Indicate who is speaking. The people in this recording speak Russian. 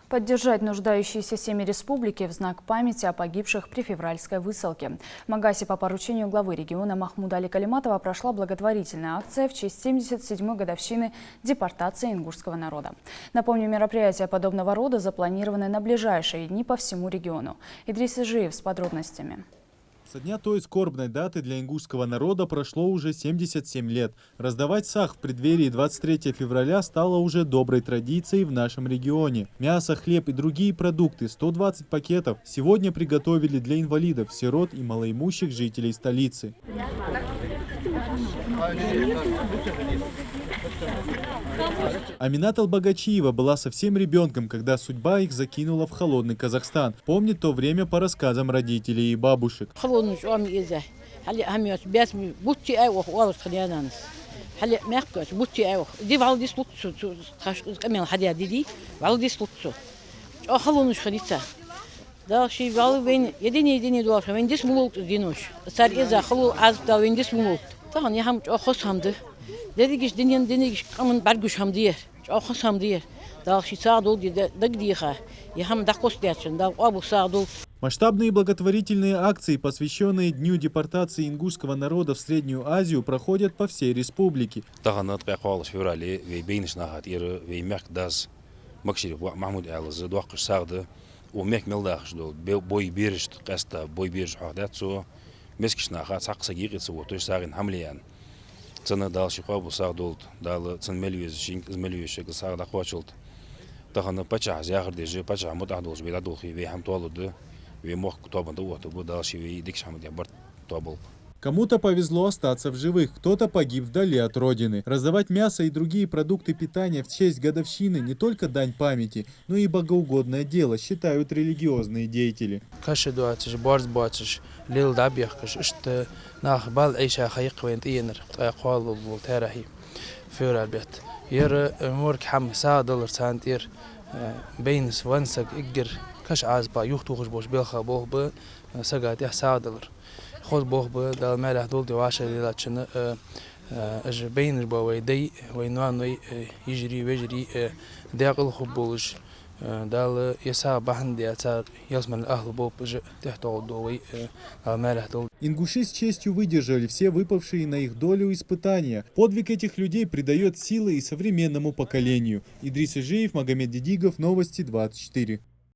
Speaker 1: Поддержать нуждающиеся семьи республики в знак памяти о погибших при февральской высылке. В Магасе по поручению главы региона Махмуда Али Калиматова прошла благотворительная акция в честь 77-й годовщины депортации ингушского народа. Напомню, мероприятия подобного рода запланированы на ближайшие дни по всему региону. Идрис Ижиев с подробностями.
Speaker 2: Со дня той скорбной даты для ингушского народа прошло уже 77 лет. Раздавать сах в преддверии 23 февраля стало уже доброй традицией в нашем регионе. Мясо, хлеб и другие продукты, 120 пакетов, сегодня приготовили для инвалидов, сирот и малоимущих жителей столицы. Аминат Албагачиева была совсем ребенком, когда судьба их закинула в холодный Казахстан. Помнит то время по рассказам родителей и бабушек. Масштабные благотворительные акции, посвященные Дню депортации ингушского народа в Среднюю Азию, проходят по всей республике.
Speaker 3: Цена дальше хвабу сагдолт, дал цен мельвез сагда хвачолт. Тахана пача зягрдеже пача мутадолж бедадолхи вехам туалуды, вемох тобанду вот дальше ви дикшамдя барт тобол.
Speaker 2: Кому-то повезло остаться в живых, кто-то погиб вдали от родины. Раздавать мясо и другие продукты питания в честь годовщины не только дань памяти, но и богоугодное дело, считают религиозные деятели.
Speaker 4: خود بوه به دل ماله دول دیواشه دیلا چنه اج بین البویدی وینوانوی یجری وجری داخل خبولش دل يسا بحن دياتار يسمن الأهل بوب تحت عضوي ماله دول.
Speaker 2: Ингуши с честью выдержали все выпавшие на их долю испытания. Подвиг этих людей придает силы и современному поколению. Идрис Ижиев, Магомед Дидигов, Новости 24.